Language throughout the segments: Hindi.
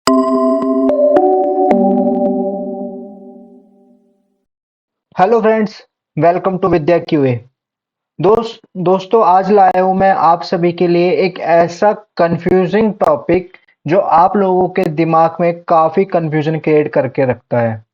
Hello friends, welcome to Vidya QA. दोस्तों आज लाया हूं मैं आप सभी के लिए एक ऐसा कंफ्यूजिंग टॉपिक जो आप लोगों के दिमाग में काफी कंफ्यूजन क्रिएट करके रखता है।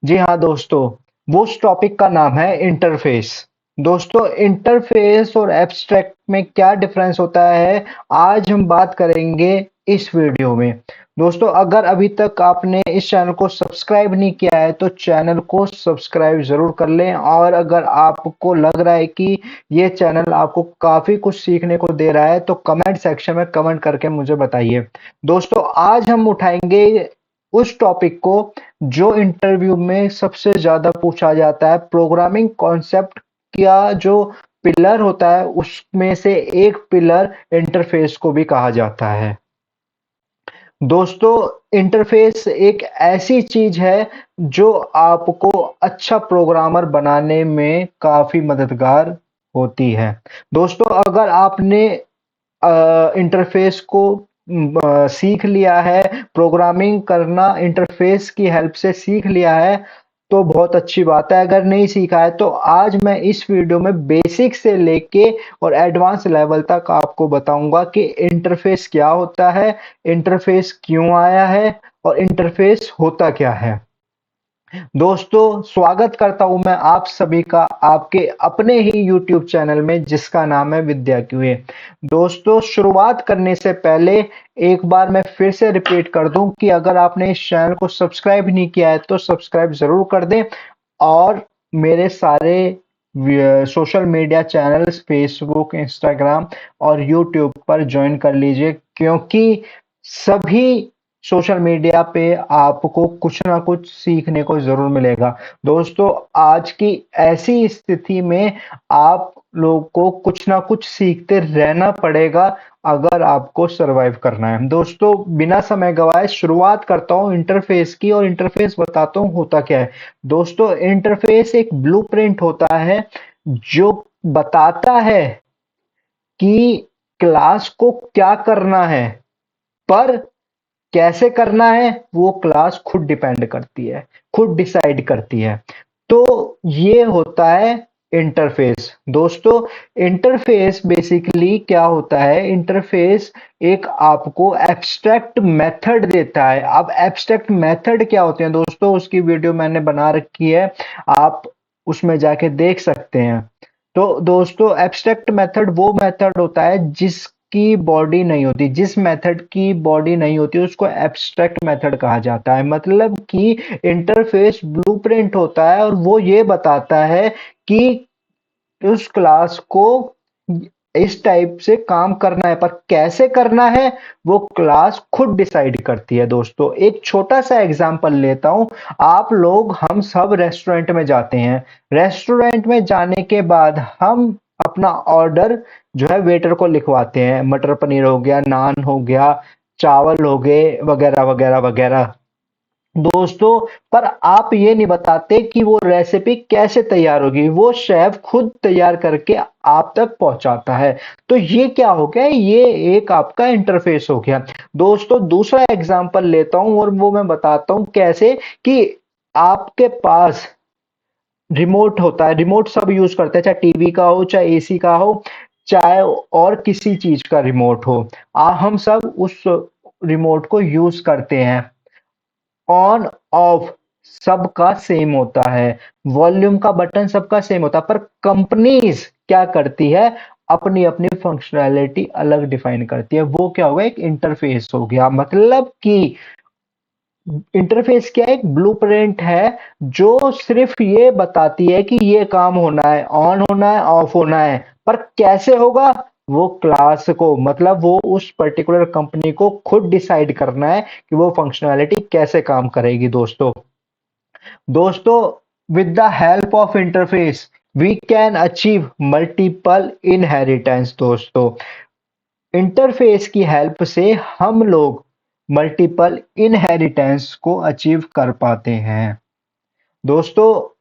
जी हाँ दोस्तों, वो उस टॉपिक का नाम है इंटरफेस। दोस्तों, इंटरफेस और एब्स्ट्रैक्ट में क्या डिफरेंस होता है, आज हम बात करेंगे इस वीडियो में। दोस्तों, अगर अभी तक आपने इस चैनल को सब्सक्राइब नहीं किया है तो चैनल को सब्सक्राइब जरूर कर लें, और अगर आपको लग रहा है कि ये चैनल आपको काफी कुछ सीखने को दे रहा है तो कमेंट सेक्शन में कमेंट करके मुझे बताइए। दोस्तों, आज हम उठाएंगे उस टॉपिक को जो इंटरव्यू में सबसे ज्यादा पूछा जाता है। प्रोग्रामिंग कॉन्सेप्ट का जो पिलर होता है उसमें से एक पिलर इंटरफेस को भी कहा जाता है। दोस्तों, इंटरफेस एक ऐसी चीज है जो आपको अच्छा प्रोग्रामर बनाने में काफी मददगार होती है। दोस्तों, अगर आपने इंटरफेस को सीख लिया है, प्रोग्रामिंग करना इंटरफेस की हेल्प से सीख लिया है तो बहुत अच्छी बात है। अगर नहीं सीखा है तो आज मैं इस वीडियो में बेसिक से लेके और एडवांस लेवल तक आपको बताऊंगा कि इंटरफेस क्या होता है, इंटरफेस क्यों आया है और इंटरफेस होता क्या है। दोस्तों, स्वागत करता हूं मैं आप सभी का आपके अपने ही YouTube चैनल में जिसका नाम है विद्या क्यूए। दोस्तों, शुरुआत करने से पहले एक बार मैं फिर से रिपीट कर दूं कि अगर आपने इस चैनल को सब्सक्राइब नहीं किया है तो सब्सक्राइब जरूर कर दें, और मेरे सारे social media channels Facebook, Instagram और यूट्यूब पर ज्वाइन कर लीजिए, क्योंकि सभी सोशल मीडिया पे आपको कुछ ना कुछ सीखने को जरूर मिलेगा। दोस्तों, आज की ऐसी स्थिति में आप लोग को कुछ ना कुछ सीखते रहना पड़ेगा अगर आपको सरवाइव करना है। दोस्तों, बिना समय गवाए शुरुआत करता हूं इंटरफेस की, और इंटरफेस बताता हूं होता क्या है। दोस्तों, इंटरफेस एक ब्लूप्रिंट होता है जो बताता है कि क्लास को क्या करना है, पर कैसे करना है वो क्लास खुद डिपेंड करती है, खुद डिसाइड करती है। तो ये होता है इंटरफेस। दोस्तों, इंटरफेस बेसिकली क्या होता है, इंटरफेस एक आपको एब्स्ट्रैक्ट मेथड देता है। अब एब्स्ट्रैक्ट मेथड क्या होते हैं दोस्तों, उसकी वीडियो मैंने बना रखी है, आप उसमें जाके देख सकते हैं। तो दोस्तों, एब्स्ट्रैक्ट मेथड वो मेथड होता है जिसकी बॉडी नहीं होती, जिस मेथड की बॉडी नहीं होती उसको एब्स्ट्रैक्ट मेथड कहा जाता है। मतलब कि इंटरफेस ब्लूप्रिंट होता है और वो ये बताता है कि उस क्लास को इस टाइप से काम करना है, पर कैसे करना है वो क्लास खुद डिसाइड करती है। दोस्तों, एक छोटा सा एग्जांपल लेता हूं। आप लोग, हम सब रेस्टोरेंट में जाते हैं। रेस्टोरेंट में जाने के बाद हम अपना ऑर्डर जो है वेटर को लिखवाते हैं। मटर पनीर हो गया, नान हो गया, चावल हो गए, वगैरह वगैरह वगैरह। दोस्तों, पर आप ये नहीं बताते कि वो रेसिपी कैसे तैयार होगी, वो शेफ खुद तैयार करके आप तक पहुंचाता है। तो ये क्या हो गया, ये एक आपका इंटरफेस हो गया। दोस्तों, दूसरा एग्जांपल लेता हूं और वो मैं बताता हूं कैसे, कि आपके पास रिमोट होता है। रिमोट सब यूज करते हैं, चाहे टीवी का हो, चाहे एसी का हो, चाहे और किसी चीज का रिमोट हो। हम सब उस रिमोट को यूज करते हैं। ऑन ऑफ सबका सेम होता है, वॉल्यूम का बटन सबका सेम होता है, पर कंपनीज क्या करती है, अपनी अपनी फंक्शनैलिटी अलग डिफाइन करती है। वो क्या होगा, एक इंटरफेस हो गया। मतलब कि इंटरफेस क्या है, एक ब्लूप्रिंट है जो सिर्फ ये बताती है कि ये काम होना है, ऑन होना है, ऑफ होना है, पर कैसे होगा वो क्लास को, मतलब वो उस पर्टिकुलर कंपनी को खुद डिसाइड करना है कि वो फंक्शनैलिटी कैसे काम करेगी। दोस्तों, with the help of interface we can achieve multiple inheritance। दोस्तों, इंटरफेस की हेल्प से हम लोग मल्टीपल इनहेरिटेंस को अचीव कर पाते हैं। दोस्तों,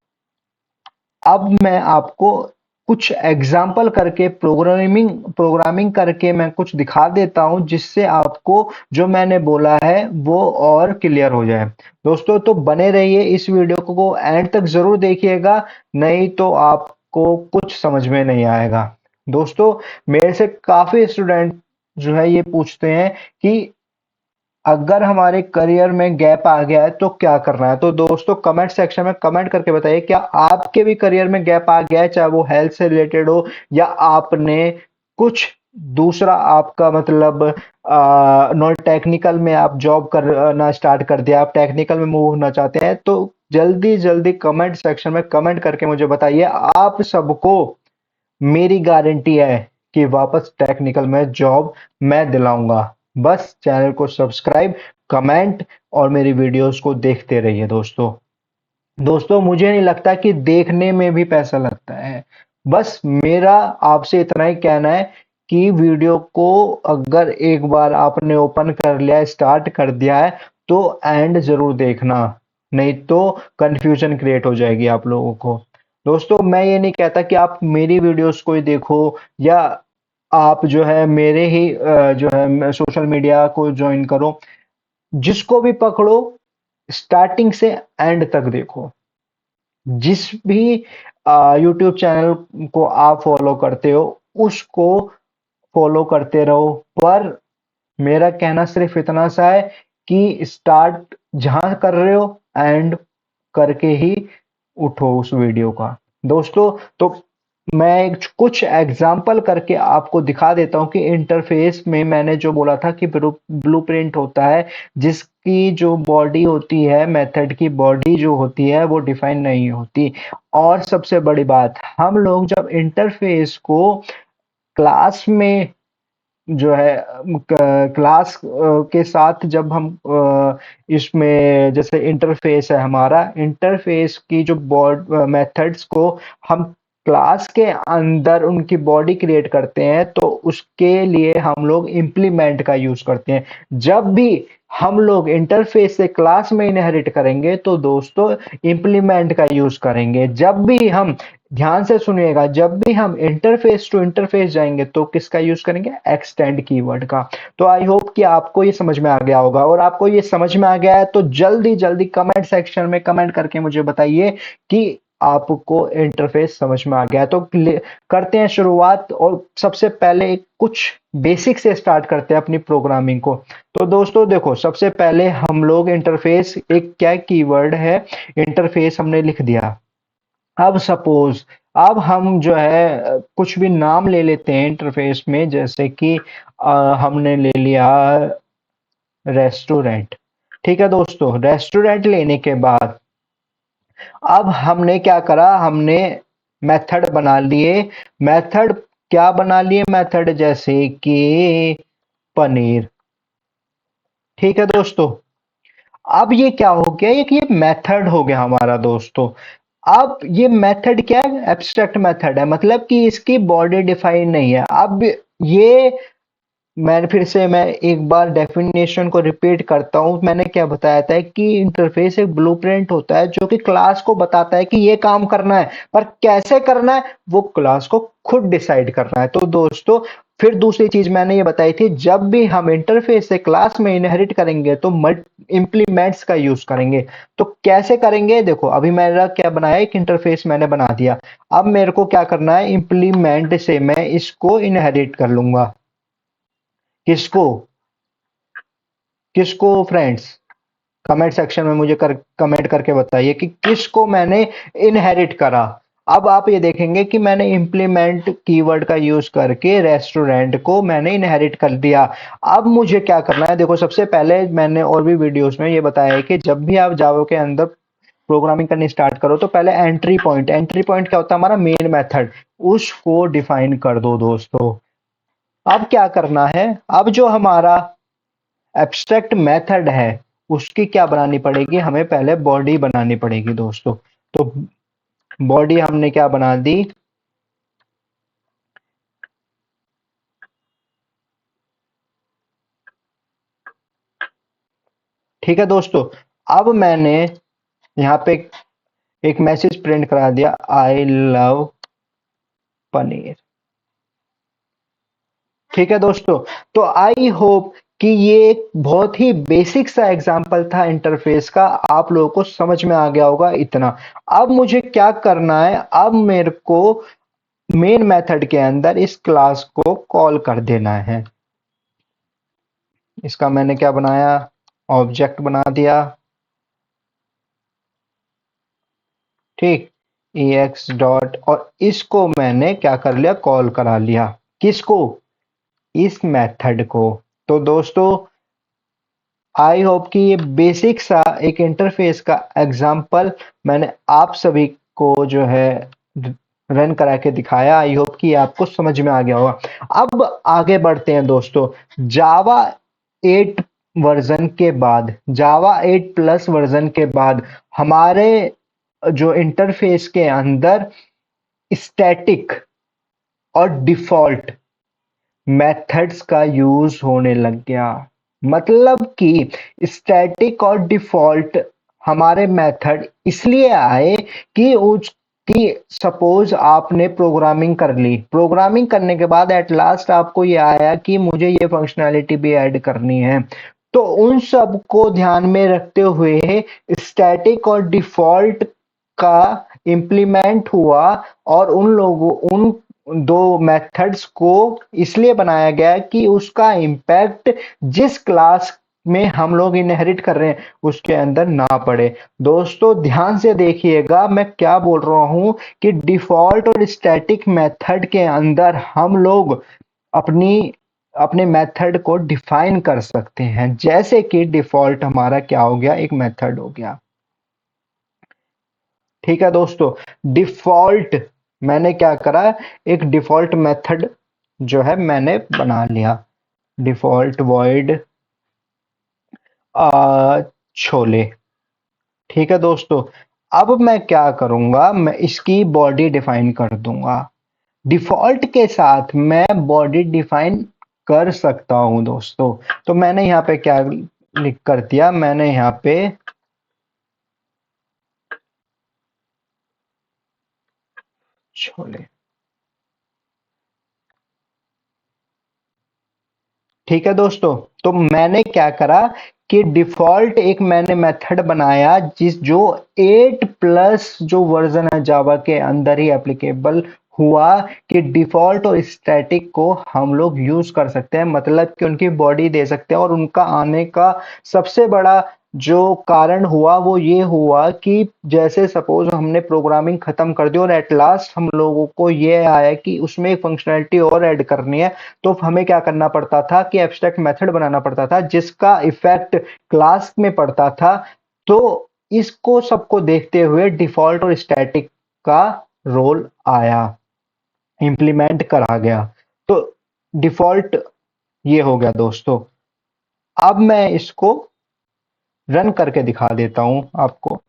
अब मैं आपको कुछ एग्जाम्पल करके प्रोग्रामिंग करके मैं कुछ दिखा देता हूं, जिससे आपको जो मैंने बोला है वो और क्लियर हो जाए। दोस्तों तो बने रहिए, इस वीडियो को एंड तक जरूर देखिएगा, नहीं तो आपको कुछ समझ में नहीं आएगा। दोस्तों मेरे से काफी स्टूडेंट जो है ये पूछते हैं कि अगर हमारे करियर में गैप आ गया है तो क्या करना है। तो दोस्तों कमेंट सेक्शन में कमेंट करके बताइए, क्या आपके भी करियर में गैप आ गया है, चाहे वो हेल्थ से रिलेटेड हो या आपने कुछ दूसरा आपका मतलब नॉन टेक्निकल में आप जॉब करना स्टार्ट कर दिया, आप टेक्निकल में मूव होना चाहते हैं, तो जल्दी जल्दी कमेंट सेक्शन में कमेंट करके मुझे बताइए। आप सबको मेरी गारंटी है कि वापस टेक्निकल में जॉब मैं दिलाऊंगा। बस चैनल को सब्सक्राइब, कमेंट और मेरी वीडियोस को देखते रहिए। दोस्तों दोस्तों मुझे नहीं लगता कि देखने में भी पैसा लगता है। बस मेरा आपसे इतना ही कहना है कि वीडियो को अगर एक बार आपने ओपन कर लिया है, स्टार्ट कर दिया है, तो एंड जरूर देखना, नहीं तो कंफ्यूजन क्रिएट हो जाएगी आप लोगों को। दोस्तों मैं ये नहीं कहता कि आप मेरी वीडियोस को ही देखो या आप जो है मेरे ही जो है सोशल मीडिया को ज्वाइन करो। जिसको भी पकड़ो, स्टार्टिंग से एंड तक देखो। जिस भी यूट्यूब चैनल को आप फॉलो करते हो उसको फॉलो करते रहो, पर मेरा कहना सिर्फ इतना सा है कि स्टार्ट जहां कर रहे हो एंड करके ही उठो उस वीडियो का। दोस्तों तो मैं कुछ एग्जाम्पल करके आपको दिखा देता हूं कि इंटरफेस में मैंने जो बोला था कि ब्लूप्रिंट होता है, जिसकी जो बॉडी होती है, मेथड की बॉडी जो होती है वो डिफाइन नहीं होती। और सबसे बड़ी बात, हम लोग जब इंटरफेस को क्लास में जो है क्लास के साथ जब हम इसमें जैसे इंटरफेस है, हमारा इंटरफेस की जो बॉड मेथड्स को हम क्लास के अंदर उनकी बॉडी क्रिएट करते हैं, तो उसके लिए हम लोग इम्प्लीमेंट का यूज करते हैं। जब भी हम लोग इंटरफेस से क्लास में इनहेरिट करेंगे तो दोस्तों इम्प्लीमेंट का यूज करेंगे। जब भी हम, ध्यान से सुनिएगा, जब भी हम इंटरफेस टू इंटरफेस जाएंगे तो किसका यूज करेंगे, एक्सटेंड कीवर्ड का। तो आई होप कि आपको ये समझ में आ गया होगा, और आपको ये समझ में आ गया है तो जल्दी जल्दी कमेंट सेक्शन में कमेंट करके मुझे बताइए कि आपको इंटरफेस समझ में आ गया है। तो करते हैं शुरुआत, और सबसे पहले कुछ बेसिक से स्टार्ट करते हैं अपनी प्रोग्रामिंग को। तो दोस्तों देखो, सबसे पहले हम लोग इंटरफेस, एक क्या कीवर्ड है, इंटरफेस हमने लिख दिया। अब सपोज, अब हम जो है कुछ भी नाम ले लेते हैं इंटरफेस में, जैसे कि हमने ले लिया रेस्टोरेंट। ठीक है दोस्तों, रेस्टोरेंट लेने के बाद अब हमने क्या करा, हमने मेथड बना लिए। मेथड क्या बना लिए, मेथड जैसे कि पनीर। ठीक है दोस्तों, अब ये क्या हो गया, एक ये मेथड हो गया हमारा दोस्तों। अब ये मेथड क्या है, एब्स्ट्रैक्ट मेथड है, मतलब कि इसकी बॉडी डिफाइन नहीं है। अब ये मैं एक बार डेफिनेशन को रिपीट करता हूं। मैंने क्या बताया था कि इंटरफेस एक ब्लूप्रिंट होता है जो कि क्लास को बताता है कि ये काम करना है, पर कैसे करना है वो क्लास को खुद डिसाइड करना है। तो दोस्तों फिर दूसरी चीज मैंने ये बताई थी, जब भी हम इंटरफेस से क्लास में इनहेरिट करेंगे तो इंप्लीमेंट्स का यूज करेंगे। तो कैसे करेंगे, देखो अभी मेरा क्या बनाया, एक इंटरफेस मैंने बना दिया। अब मेरे को क्या करना है, इंप्लीमेंट से मैं इसको इनहेरिट कर लूंगा। किसको, किसको फ्रेंड्स, कमेंट सेक्शन में मुझे कमेंट करके बताइए कि किसको मैंने इनहेरिट करा। अब आप ये देखेंगे कि मैंने इंप्लीमेंट कीवर्ड का यूज करके रेस्टोरेंट को मैंने इनहेरिट कर दिया। अब मुझे क्या करना है, देखो सबसे पहले मैंने और भी वीडियोस में ये बताया है कि जब भी आप जावा के अंदर प्रोग्रामिंग करनी स्टार्ट करो तो पहले एंट्री पॉइंट क्या होता है, हमारा मेन मेथड, उसको डिफाइन कर दो दोस्तों। अब क्या करना है, अब जो हमारा एब्स्ट्रैक्ट मेथड है उसकी क्या बनानी पड़ेगी, हमें पहले बॉडी बनानी पड़ेगी दोस्तों। तो बॉडी हमने क्या बना दी, ठीक है दोस्तों। अब मैंने यहाँ पे एक मैसेज प्रिंट करा दिया, आई लव पनीर। ठीक है दोस्तों, तो आई होप कि ये एक बहुत ही बेसिक सा एग्जांपल था इंटरफेस का, आप लोगों को समझ में आ गया होगा इतना। अब मुझे क्या करना है, अब मेरे को मेन मेथड के अंदर इस क्लास को कॉल कर देना है। इसका मैंने क्या बनाया, ऑब्जेक्ट बना दिया। ठीक, ex डॉट, और इसको मैंने क्या कर लिया, कॉल करा लिया। किसको, इस मेथड को। तो दोस्तों आई होप कि ये बेसिक सा एक इंटरफेस का एग्जांपल मैंने आप सभी को जो है रन करा के दिखाया। आई होप कि आपको समझ में आ गया होगा। अब आगे बढ़ते हैं दोस्तों। जावा 8 वर्जन के बाद, जावा 8 प्लस वर्जन के बाद हमारे जो इंटरफेस के अंदर स्टैटिक और डिफॉल्ट मेथड्स का यूज होने लग गया। मतलब कि स्टैटिक और डिफॉल्ट हमारे मेथड इसलिए आए कि उस कि सपोज आपने प्रोग्रामिंग कर ली, प्रोग्रामिंग करने के बाद एट लास्ट आपको ये आया कि मुझे ये फंक्शनैलिटी भी ऐड करनी है। तो उन सब को ध्यान में रखते हुए स्टैटिक और डिफॉल्ट का इम्प्लीमेंट हुआ, और उन दो मेथड्स को इसलिए बनाया गया कि उसका इम्पैक्ट जिस क्लास में हम लोग इनहेरिट कर रहे हैं उसके अंदर ना पड़े। दोस्तों ध्यान से देखिएगा मैं क्या बोल रहा हूं, कि डिफॉल्ट और स्टैटिक मेथड के अंदर हम लोग अपनी अपने मेथड को डिफाइन कर सकते हैं। जैसे कि डिफॉल्ट हमारा क्या हो गया, एक मेथड हो गया। ठीक है दोस्तों, डिफॉल्ट मैंने क्या करा, एक डिफॉल्ट मेथड जो है मैंने बना लिया, डिफॉल्ट वॉइड छोले। ठीक है दोस्तों, अब मैं क्या करूंगा, मैं इसकी बॉडी डिफाइन कर दूंगा। डिफॉल्ट के साथ मैं बॉडी डिफाइन कर सकता हूं दोस्तों। तो मैंने यहाँ पे क्या लिख कर दिया, मैंने यहाँ पे छोले। ठीक है दोस्तों, तो मैंने क्या करा कि डिफॉल्ट एक मैंने मेथड बनाया जिस जो 8 प्लस जो वर्जन है जावा के अंदर ही एप्लीकेबल हुआ, कि डिफॉल्ट और स्टैटिक को हम लोग यूज कर सकते हैं, मतलब कि उनकी बॉडी दे सकते हैं। और उनका आने का सबसे बड़ा जो कारण हुआ वो ये हुआ कि जैसे सपोज हमने प्रोग्रामिंग खत्म कर दी और एट लास्ट हम लोगों को ये आया कि उसमें एक फंक्शनैलिटी और ऐड करनी है, तो हमें क्या करना पड़ता था कि एब्स्ट्रैक्ट मेथड बनाना पड़ता था जिसका इफेक्ट क्लास में पड़ता था। तो इसको सबको देखते हुए डिफॉल्ट और स्टैटिक का रोल आया, इंप्लीमेंट करा गया। तो डिफॉल्ट ये हो गया दोस्तों। अब मैं इसको रन करके दिखा देता हूं आपको।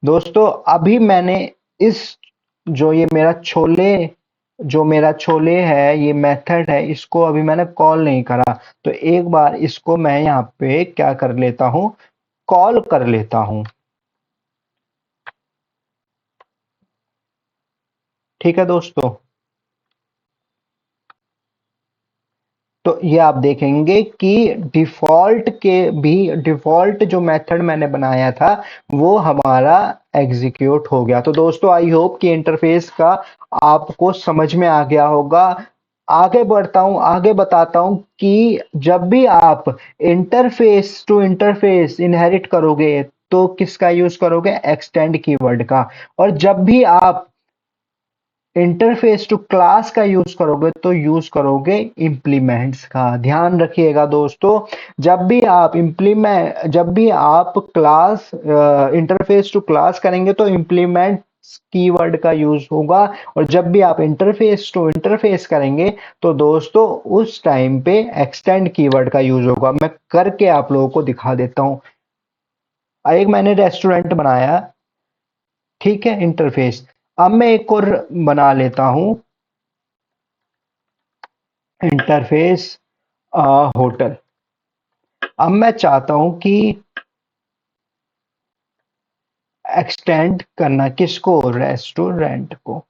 दोस्तों अभी मैंने इस जो ये मेरा छोले जो मेरा छोले है, ये मेथड है, इसको अभी मैंने कॉल नहीं करा। तो एक बार इसको मैं यहाँ पे क्या कर लेता हूँ, कॉल कर लेता हूँ। ठीक है दोस्तों, तो ये आप देखेंगे कि डिफॉल्ट जो मेथड मैंने बनाया था वो हमारा एग्जीक्यूट हो गया। तो दोस्तों आई होप कि इंटरफेस का आपको समझ में आ गया होगा। आगे बढ़ता हूं, आगे बताता हूं कि जब भी आप इंटरफेस टू इंटरफेस इनहेरिट करोगे तो किसका यूज करोगे, एक्सटेंड कीवर्ड का। और जब भी आप इंटरफेस टू क्लास का यूज करोगे तो यूज करोगे इंप्लीमेंट्स का। ध्यान रखिएगा दोस्तों, जब भी आप क्लास इंटरफेस टू क्लास करेंगे तो इंप्लीमेंट्स कीवर्ड का यूज होगा, और जब भी आप इंटरफेस टू इंटरफेस करेंगे तो दोस्तों उस टाइम पे एक्सटेंड कीवर्ड का यूज होगा। मैं करके आप लोगों को दिखा देता हूं। एक मैंने रेस्टोरेंट बनाया, ठीक है, इंटरफेस। अब मैं एक और बना लेता हूं, इंटरफेस होटल। अब मैं चाहता हूं कि एक्सटेंड करना, किसको? रेस्टोरेंट को।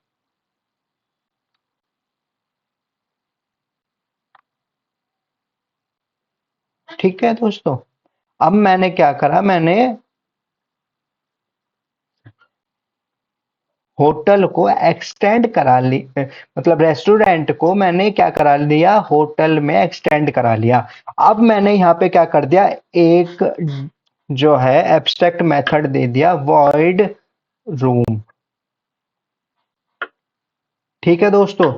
ठीक है दोस्तों, अब मैंने क्या करा, मैंने होटल को एक्सटेंड करा ली, मतलब रेस्टोरेंट को मैंने क्या करा लिया, होटल में एक्सटेंड करा लिया। अब मैंने यहाँ पे क्या कर दिया, एक जो है एब्स्ट्रैक्ट मेथड दे दिया, वॉइड रूम। ठीक है दोस्तों,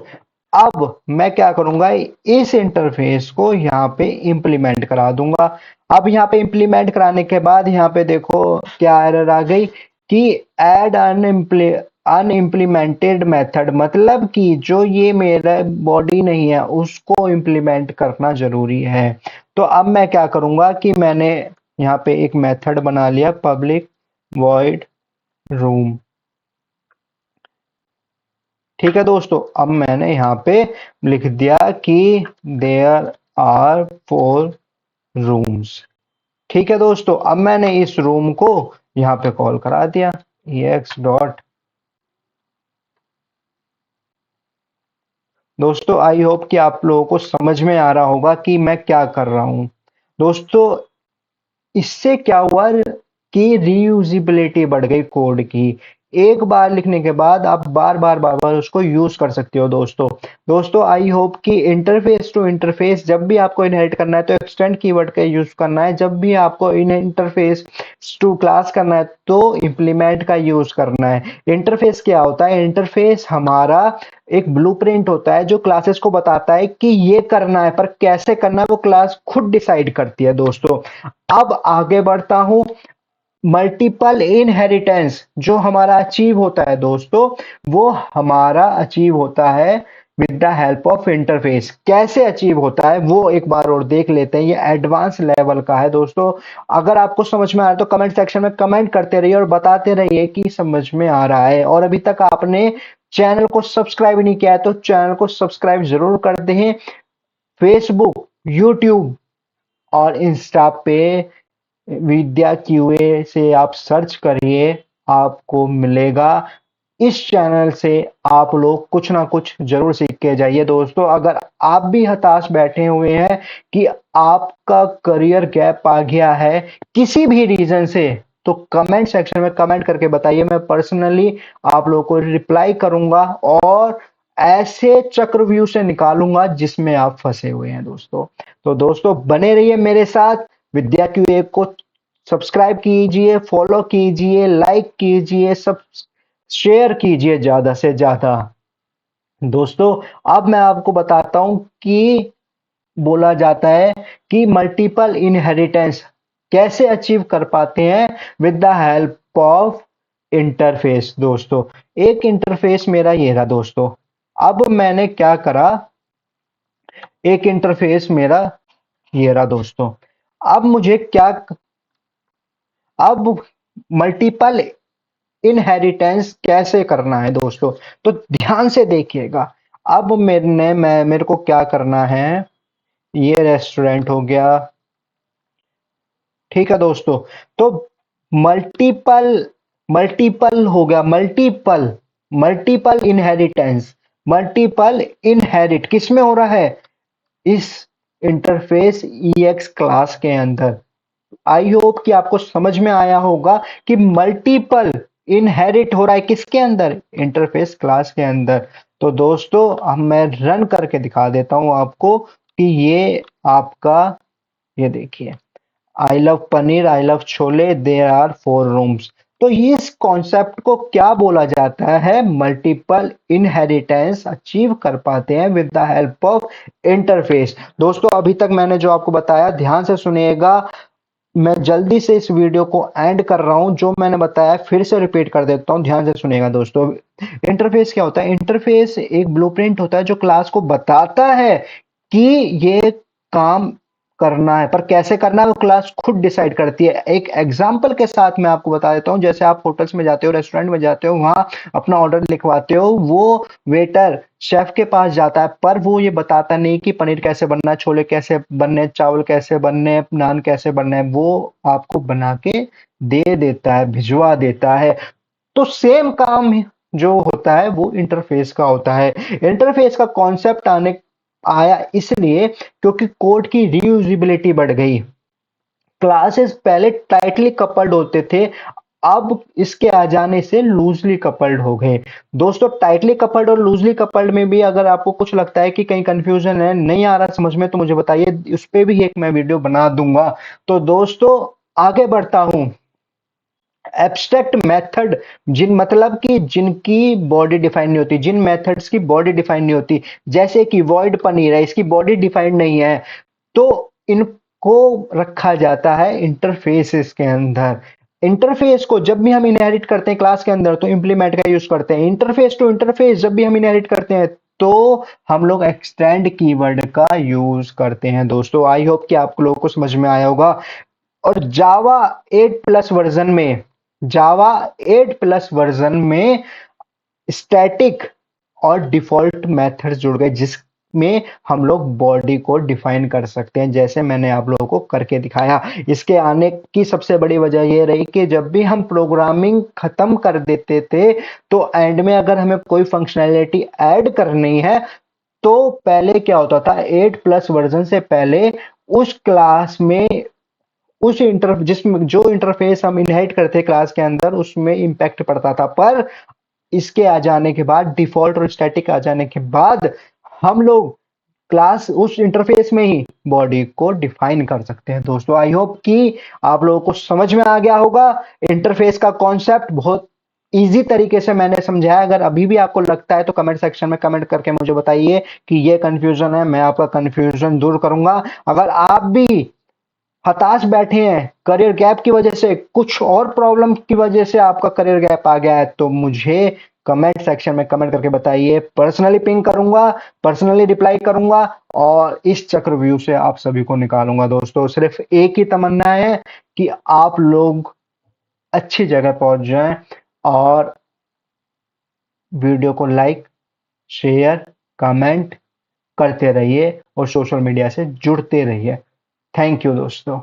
अब मैं क्या करूंगा, इस इंटरफेस को यहाँ पे इंप्लीमेंट करा दूंगा। अब यहाँ पे इंप्लीमेंट कराने के बाद यहाँ पे देखो क्या एरर आ गई कि एड अनइम्प्लीमेंटेड मेथड, मतलब कि जो ये मेरा बॉडी नहीं है उसको इंप्लीमेंट करना जरूरी है। तो अब मैं क्या करूंगा कि मैंने यहाँ पे एक मेथड बना लिया, पब्लिक वॉइड रूम। ठीक है दोस्तों, अब मैंने यहाँ पे लिख दिया कि देयर आर 4 रूम्स। ठीक है दोस्तों, अब मैंने इस रूम को यहाँ पे कॉल करा दिया, ex डॉट। दोस्तों आई होप कि आप लोगों को समझ में आ रहा होगा कि मैं क्या कर रहा हूँ। दोस्तों इससे क्या हुआ कि रीयूजिबिलिटी बढ़ गई कोड की। एक बार लिखने के बाद आप बार बार उसको यूज कर सकते हो दोस्तों। दोस्तों आई होप कि इंटरफेस टू इंटरफेस जब भी आपको इनहेरिट करना है तो एक्सटेंड कीवर्ड का यूज करना है, जब भी आपको इन इंटरफेस टू क्लास करना है तो इंप्लीमेंट का यूज करना है। इंटरफेस क्या होता है? इंटरफेस हमारा एक ब्लूप्रिंट होता है जो क्लासेस को बताता है कि ये करना है, पर कैसे करना है वो क्लास खुद डिसाइड करती है दोस्तों। अब आगे बढ़ता हूं, मल्टीपल इनहेरिटेंस जो हमारा अचीव होता है दोस्तों, वो हमारा अचीव होता है with the help of interface. कैसे अचीव होता है वो एक बार और देख लेते हैं, ये एडवांस लेवल का है दोस्तों। अगर आपको समझ में आ रहा है तो कमेंट सेक्शन में कमेंट करते रहिए और बताते रहिए कि समझ में आ रहा है। और अभी तक आपने चैनल को सब्सक्राइब नहीं किया है तो चैनल को सब्सक्राइब जरूर कर दें। फेसबुक, यूट्यूब और इंस्टा पे विद्या क्यूए से आप सर्च करिए, आपको मिलेगा। इस चैनल से आप लोग कुछ ना कुछ जरूर सीख के जाइए दोस्तों। अगर आप भी हताश बैठे हुए हैं कि आपका करियर गैप आ गया है किसी भी रीजन से, तो कमेंट सेक्शन में कमेंट करके बताइए, मैं पर्सनली आप लोगों को रिप्लाई करूंगा और ऐसे चक्रव्यूह से निकालूंगा जिसमें आप फंसे हुए हैं दोस्तों। तो दोस्तों बने रहिए मेरे साथ, विद्या क्यूए को सब्सक्राइब कीजिए, फॉलो कीजिए, लाइक कीजिए, सब शेयर कीजिए ज्यादा से ज्यादा। दोस्तों अब मैं आपको बताता हूं कि बोला जाता है कि मल्टीपल इनहेरिटेंस कैसे अचीव कर पाते हैं with the help of interface. दोस्तों एक इंटरफेस मेरा ये रहा दोस्तों। अब मैंने क्या करा, एक इंटरफेस मेरा ये रहा दोस्तों। अब मुझे क्या, अब मल्टीपल इनहेरिटेंस कैसे करना है दोस्तों, तो ध्यान से देखिएगा। अब मेरे को क्या करना है, ये रेस्टोरेंट हो गया। ठीक है दोस्तों, तो मल्टीपल मल्टीपल हो गया, multiple multiple inheritance, multiple inherit किस में हो रहा है, इस इंटरफेस ईएक्स क्लास के अंदर। आई होप कि आपको समझ में आया होगा कि मल्टीपल इनहेरिट हो रहा है किसके अंदर, इंटरफेस क्लास के अंदर। तो दोस्तों अब मैं रन करके दिखा देता हूं आपको कि ये आपका, ये देखिए, I love paneer, I love chole, there are 4 rooms. तो इस कॉन्सेप्ट को क्या बोला जाता है, मल्टीपल इनहेरिटेंस अचीव कर पाते हैं with the help of interface. दोस्तों अभी तक मैंने जो आपको बताया ध्यान से सुनिएगा, मैं जल्दी से इस वीडियो को एंड कर रहा हूं। जो मैंने बताया फिर से रिपीट कर देता हूं, ध्यान से सुनिएगा दोस्तों। इंटरफेस क्या होता है, इंटरफेस एक ब्लूप्रिंट होता है जो क्लास को बताता है कि ये काम करना है, पर कैसे करना है वो क्लास खुद डिसाइड करती है। एक एग्जांपल के साथ मैं आपको बता देता हूँ, जैसे आप होटल्स में जाते हो, रेस्टोरेंट में जाते हो, वहाँ अपना ऑर्डर लिखवाते हो, वो वेटर शेफ के पास जाता है, पर वो ये बताता नहीं कि पनीर कैसे बनना है, छोले कैसे बनने हैं, चावल कैसे बनने हैं, नान कैसे बनना है, वो आपको बना के दे देता है, भिजवा देता है। तो सेम काम जो होता है वो इंटरफेस का होता है। इंटरफेस का कॉन्सेप्ट आया इसलिए क्योंकि कोड की रीयूजेबिलिटी बढ़ गई। क्लासेस पहले टाइटली कपल्ड होते थे, अब इसके आ जाने से लूजली कपल्ड हो गए। दोस्तों, टाइटली कपल्ड और लूजली कपल्ड में भी अगर आपको कुछ लगता है कि कहीं कंफ्यूजन है, नहीं आ रहा समझ में, तो मुझे बताइए, उस पे भी एक मैं वीडियो बना दूंगा। तो दोस्तों, आगे बढ़ता हूं। एब्स्ट्रैक्ट मेथड, जिन मतलब कि जिनकी बॉडी डिफाइन नहीं होती, जिन मेथड्स की बॉडी डिफाइन नहीं होती, जैसे कि वॉइड पनीर है, इसकी बॉडी डिफाइन नहीं है, तो इनको रखा जाता है इंटरफेसेस के अंदर। इंटरफेस को जब भी हम इनहेरिट करते हैं क्लास के अंदर तो इंप्लीमेंट का यूज करते हैं। इंटरफेस टू इंटरफेस जब भी हम इनहेरिट करते हैं तो हम लोग एक्सटेंड कीवर्ड का यूज करते हैं। दोस्तों, आई होप कि आप लोगों को समझ में आया होगा। और जावा 8 प्लस वर्जन में, जावा 8 प्लस वर्जन में स्टैटिक और डिफॉल्ट मेथड्स जुड़ गए, जिसमें हम लोग बॉडी को डिफाइन कर सकते हैं, जैसे मैंने आप लोगों को करके दिखाया। इसके आने की सबसे बड़ी वजह यह रही कि जब भी हम प्रोग्रामिंग खत्म कर देते थे तो एंड में अगर हमें कोई फंक्शनैलिटी ऐड करनी है तो पहले क्या होता था, 8 प्लस वर्जन से पहले उस क्लास में, उस जिसमें जो इंटरफेस हम इनहेरिट करते क्लास के अंदर, उसमें इंपैक्ट पड़ता था। पर इसके आ जाने के बाद, डिफॉल्ट और स्टैटिक आ जाने के बाद, हम लोग क्लास उस इंटरफेस में ही बॉडी को डिफाइन कर सकते हैं। दोस्तों, आई होप कि आप लोगों को समझ में आ गया होगा। इंटरफेस का कॉन्सेप्ट बहुत इजी तरीके से मैंने समझाया। अगर अभी भी आपको लगता है तो कमेंट सेक्शन में कमेंट करके मुझे बताइए कि ये कंफ्यूजन है, मैं आपका कंफ्यूजन दूर करूंगा। अगर आप भी हताश बैठे हैं करियर गैप की वजह से, कुछ और प्रॉब्लम की वजह से आपका करियर गैप आ गया है, तो मुझे कमेंट सेक्शन में कमेंट करके बताइए। पर्सनली पिंग करूंगा, पर्सनली रिप्लाई करूंगा और इस चक्रव्यूह से आप सभी को निकालूंगा। दोस्तों, सिर्फ एक ही तमन्ना है कि आप लोग अच्छी जगह पहुंच जाएं, और वीडियो को लाइक, शेयर, कमेंट करते रहिए और सोशल मीडिया से जुड़ते रहिए। थैंक यू दोस्तों।